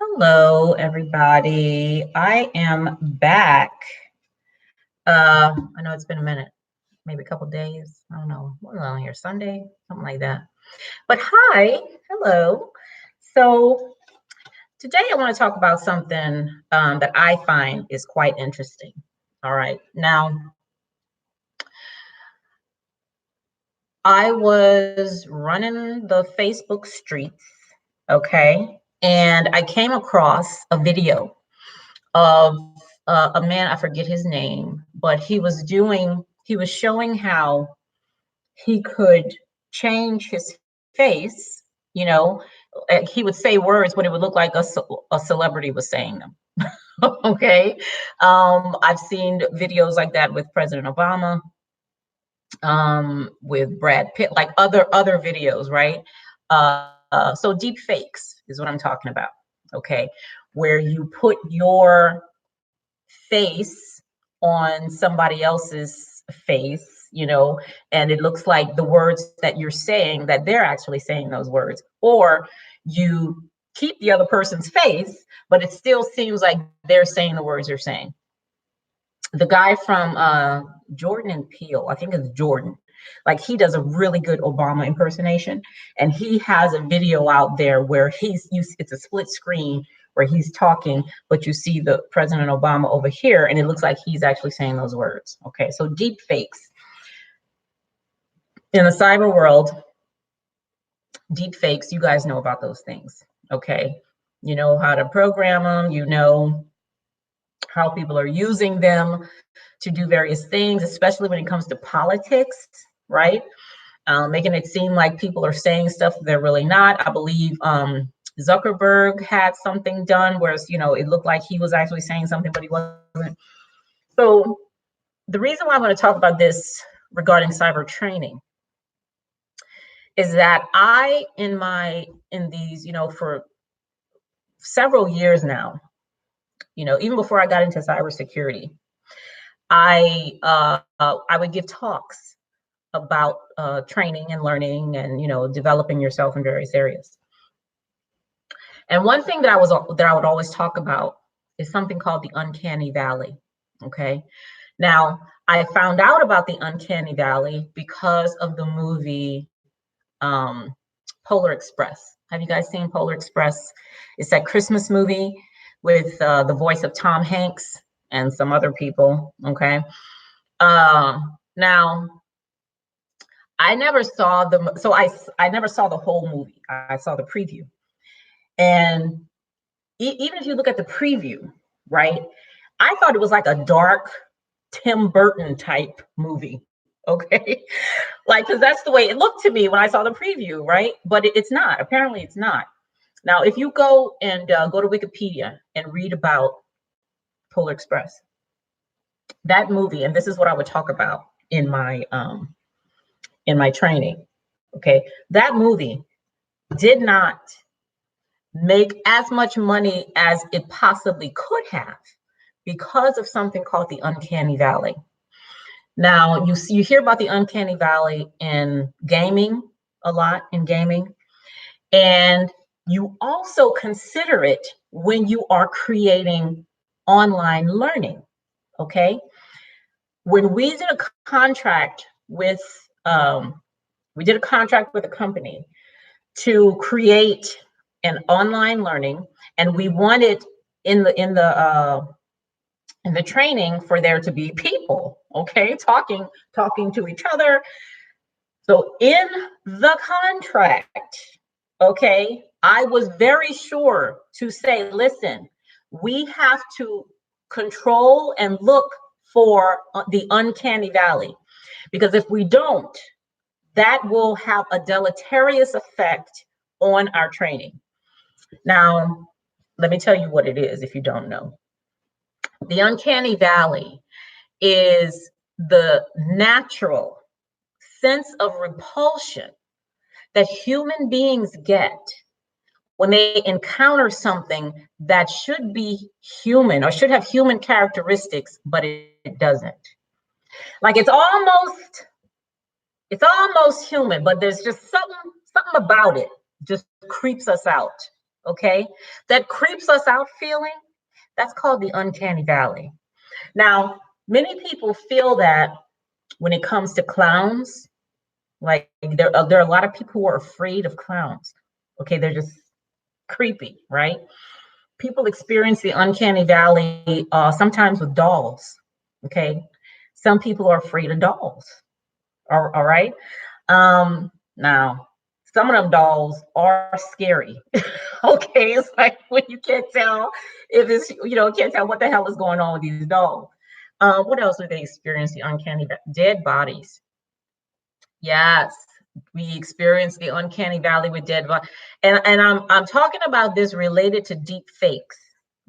Hello, everybody. I am back. I know it's been a minute, maybe a couple days. I don't know. What was on here? Sunday, something like that. But hi, hello. So today I want to talk about something that I find is quite interesting. All right. Now, I was running the Facebook streets, okay, and I came across a video of a man, I forget his name, but he was showing how he could change his face, you know, he would say words, but it would look like a celebrity was saying them. Okay. I've seen videos like that with President Obama, with Brad Pitt, like other videos, right? So deep fakes is what I'm talking about. Okay. Where you put your face on somebody else's face, and it looks like the words that you're saying, that they're actually saying those words, or you keep the other person's face, but it still seems like they're saying the words you're saying. The guy from Jordan and Peele, I think it's Jordan, like he does a really good Obama impersonation, and he has a video out there where it's a split screen where he's talking, but you see the President Obama over here, and it looks like he's actually saying those words. Okay, so deep fakes. In the cyber world, deep fakes, you guys know about those things, okay? You know how to program them, you know how people are using them to do various things, especially when it comes to politics, right? Making it seem like people are saying stuff they're really not. I believe Zuckerberg had something done where it looked like he was actually saying something, but he wasn't. So the reason why I want to talk about this regarding cyber training is that in these, for several years now, even before I got into cybersecurity, I would give talks about training and learning and developing yourself in various areas. And one thing that I would always talk about is something called the Uncanny Valley. Okay. Now, I found out about the Uncanny Valley because of the movie Polar Express. Have you guys seen Polar Express? It's that Christmas movie with the voice of Tom Hanks and some other people. Okay. Now, I never saw I never saw the whole movie. I saw the preview. And even if you look at the preview, right, I thought it was like a dark Tim Burton type movie. Okay. Like, because that's the way it looked to me when I saw the preview, right? But it's not. Apparently, it's not. Now, if you go to Wikipedia and read about Polar Express, that movie, and this is what I would talk about in my training. Okay, that movie did not make as much money as it possibly could have because of something called the Uncanny Valley. Now, you hear about the Uncanny Valley in gaming, a lot in gaming, and you also consider it when you are creating online learning. Okay, when we did a contract with a company to create an online learning, and we wanted in the training for there to be people, okay, talking to each other. So in the contract, okay, I was very sure to say, listen, we have to control and look for the Uncanny Valley, because if we don't, that will have a deleterious effect on our training. Now, let me tell you what it is if you don't know. The Uncanny Valley is the natural sense of repulsion that human beings get when they encounter something that should be human or should have human characteristics, but it doesn't. Like it's almost human, but there's just something about it just creeps us out. okay, that creeps us out feeling, that's called the uncanny valley. Now, many people feel that when it comes to clowns, like there are a lot of people who are afraid of clowns. Okay, they're just creepy, right? People experience the uncanny valley sometimes with dolls. Okay, some people are afraid of dolls. All right. Now, some of them dolls are scary. Okay, it's like when you can't tell if it's can't tell what the hell is going on with these dolls. What else do they experience? The uncanny dead bodies. Yes, we experience the uncanny valley with dead bodies, and I'm talking about this related to deep fakes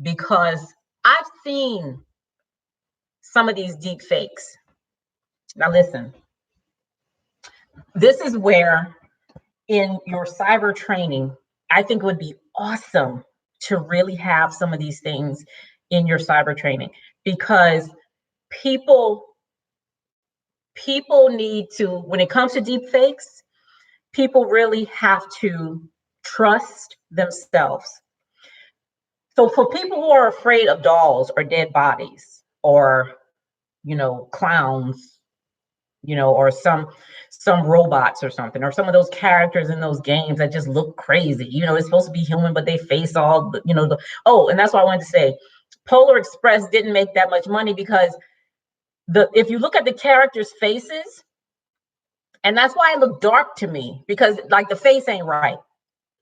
because I've seen some of these deep fakes. Now listen, this is where in your cyber training, I think it would be awesome to really have some of these things in your cyber training because people people need to, when it comes to deep fakes, people really have to trust themselves. So for people who are afraid of dolls or dead bodies or clowns, or some robots or something, or some of those characters in those games that just look crazy. It's supposed to be human, but they face all oh, and that's what I wanted to say. Polar Express didn't make that much money because if you look at the characters' faces, and that's why it looked dark to me, because like the face ain't right.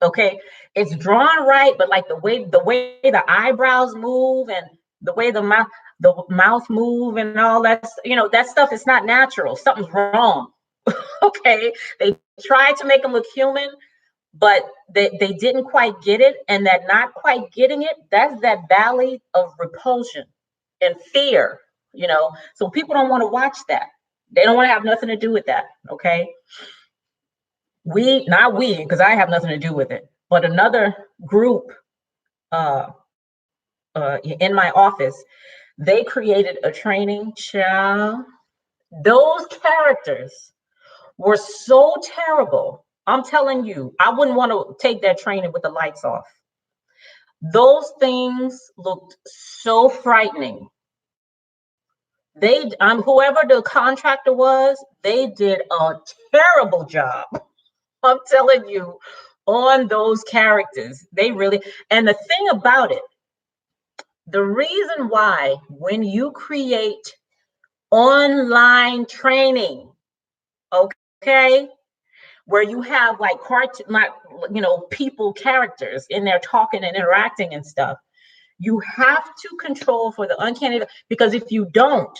Okay, it's drawn right, but like the way the eyebrows move and the way the mouth move and all that, that stuff is not natural. Something's wrong. Okay, they tried to make them look human, but they didn't quite get it, and that not quite getting it, that's that valley of repulsion and fear. So people don't want to watch that. They don't want to have nothing to do with that. Okay, not we, because I have nothing to do with it, but another group uh, in my office, they created a training. Child, those characters were so terrible. I'm telling you, I wouldn't want to take that training with the lights off. Those things looked so frightening. Whoever the contractor was, they did a terrible job. I'm telling you, on those characters. They really, and the thing about it, the reason why when you create online training, okay, where you have like people characters in there talking and interacting and stuff, you have to control for the uncanny, because if you don't,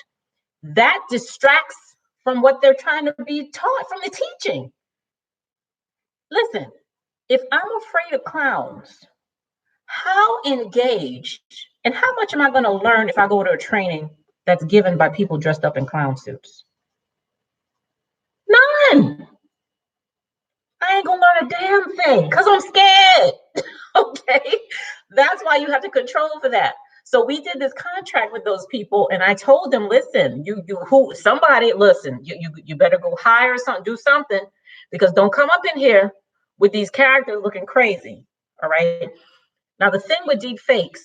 that distracts from what they're trying to be taught from the teaching. Listen, if I'm afraid of clowns, how engaged and how much am I going to learn if I go to a training that's given by people dressed up in clown suits? None. I ain't gonna learn a damn thing because I'm scared. Okay, that's why you have to control for that. So we did this contract with those people, and I told them, listen, you better go hire something, do something, because don't come up in here with these characters looking crazy. All right. Now the thing with deep fakes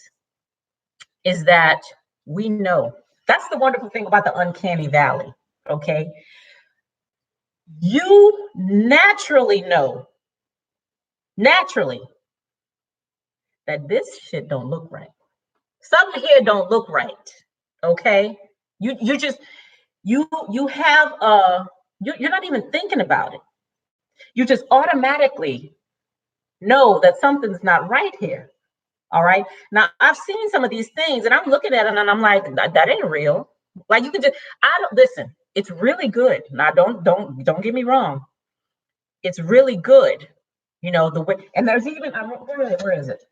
is that we know, that's the wonderful thing about the uncanny valley. Okay, you naturally know, naturally, that this shit don't look right. Something here don't look right. Okay, you just you have you're not even thinking about it. You just automatically know that something's not right here. All right. Now I've seen some of these things, and I'm looking at it, and I'm like, that ain't real. Like you can just, I don't listen. It's really good. Now don't get me wrong. It's really good. The way, and there's even where is it?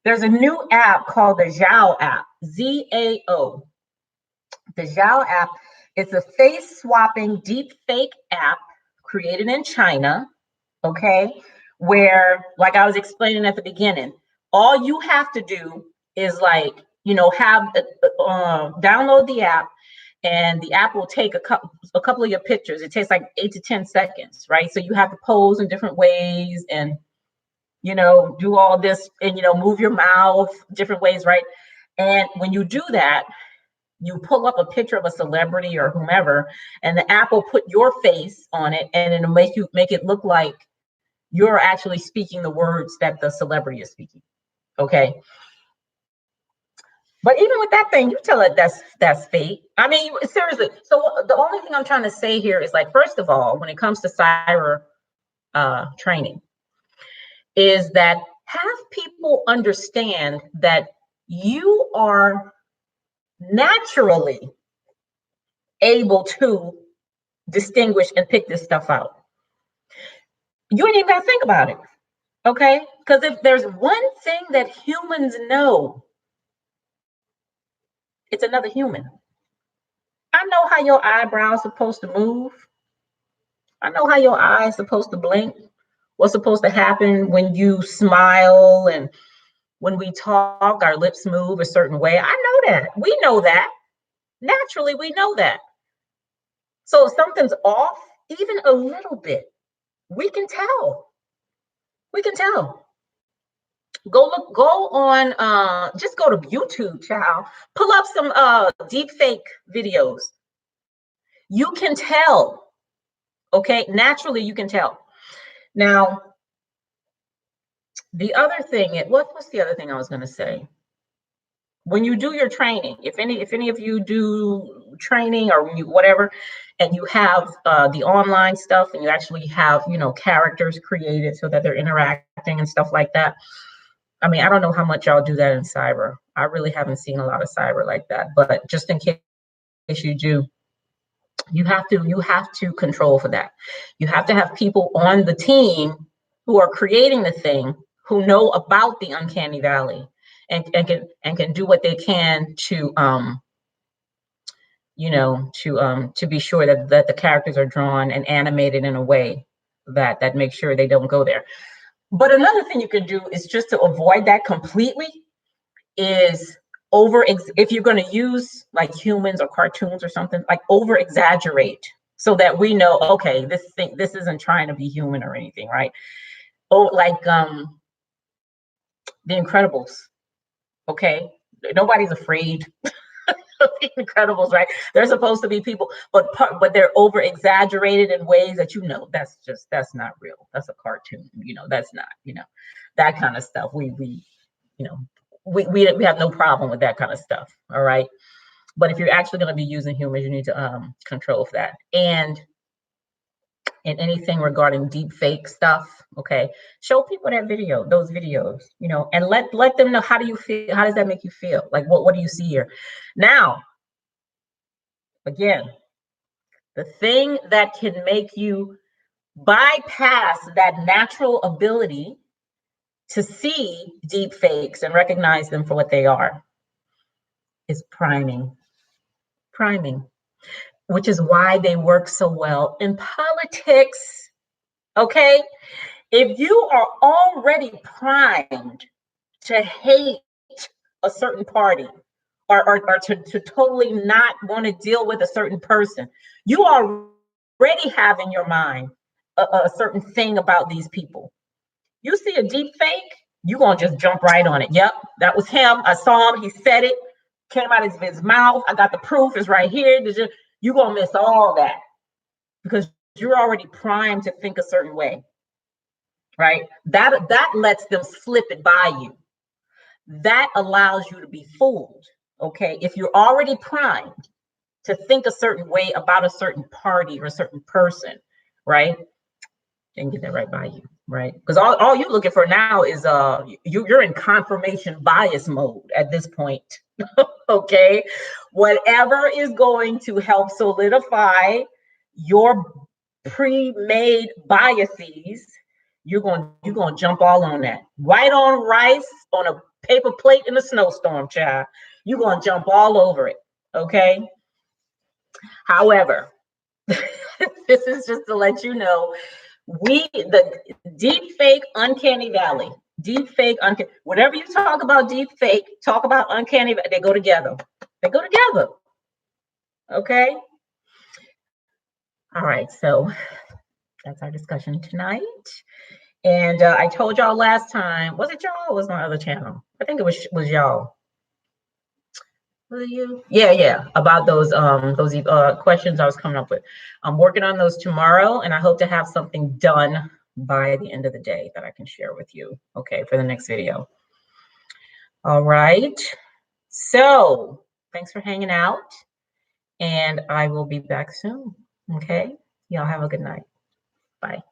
There's a new app called the Zhao app. ZAO. The Zhao app. It's a face swapping deep fake app created in China. Okay, where, like I was explaining at the beginning, all you have to do is have download the app, and the app will take a couple of your pictures. It takes like 8 to 10 seconds, right? So you have to pose in different ways, and do all this and, move your mouth different ways, right? And when you do that, you pull up a picture of a celebrity or whomever, and the app will put your face on it, and it'll make it look like you're actually speaking the words that the celebrity is speaking. Okay. But even with that thing, you tell it that's fake. I mean, seriously. So the only thing I'm trying to say here is, like, first of all, when it comes to cyber training, is that have people understand that you are naturally able to distinguish and pick this stuff out. You ain't even got to think about it, okay? Because if there's one thing that humans know, it's another human. I know how your eyebrows supposed to move. I know how your eyes supposed to blink. What's supposed to happen when you smile, and when we talk, our lips move a certain way. I know that. We know that. Naturally, we know that. So if something's off, even a little bit, we can tell. We can tell. Go on, just go to YouTube, child. Pull up some deep fake videos. You can tell. Okay, naturally you can tell. Now, the other thing, what's the other thing I was going to say? When you do your training, if any of you do training or whatever, and you have the online stuff, and you actually have characters created so that they're interacting and stuff like that. I mean, I don't know how much y'all do that in cyber. I really haven't seen a lot of cyber like that, but just in case you do, you have to control for that. You have to have people on the team who are creating the thing, who know about the uncanny valley, and can do what they can to to be sure that the characters are drawn and animated in a way that makes sure they don't go there. But another thing you can do is, just to avoid that completely, is if you're going to use like humans or cartoons or something, like over exaggerate, so that we know, okay, this isn't trying to be human or anything, right? Oh, like the Incredibles. Okay, nobody's afraid of the Incredibles, right? They're supposed to be people, but they're over exaggerated in ways that that's not real. That's a cartoon, that's not, that kind of stuff. You know, we have no problem with that kind of stuff. All right. But if you're actually going to be using humans, you need to control for that. And in anything regarding deep fake stuff, okay, show people those videos, and let them know, how do you feel? How does that make you feel? Like, what do you see here? Now, again, the thing that can make you bypass that natural ability to see deep fakes and recognize them for what they are is priming. Priming, which is why they work so well in politics. Okay? If you are already primed to hate a certain party, or to totally not want to deal with a certain person, you already have in your mind a certain thing about these people. You see a deep fake, you're going to just jump right on it. Yep, that was him. I saw him. He said it. Came out of his mouth. I got the proof. It's right here. You're going to miss all that, because you're already primed to think a certain way, right? That lets them slip it by you. That allows you to be fooled, okay? If you're already primed to think a certain way about a certain party or a certain person, right? They can get that right by you, right? Because all you're looking for now is you're in confirmation bias mode at this point. Okay, whatever is going to help solidify your pre-made biases, you're going to jump all on that. White on rice on a paper plate in a snowstorm, child. You're going to jump all over it. Okay. However, this is just to let you know, the deep fake uncanny valley, whatever you talk about deep fake, talk about uncanny, they go together. They go together. Okay. All right. So that's our discussion tonight. And I told y'all last time, was it y'all or was my other channel? I think it was y'all. Was it you? Yeah, yeah. About those questions I was coming up with. I'm working on those tomorrow, and I hope to have something done by the end of the day that I can share with you. Okay, for the next video. All right. So thanks for hanging out, and I will be back soon. Okay. Y'all have a good night. Bye.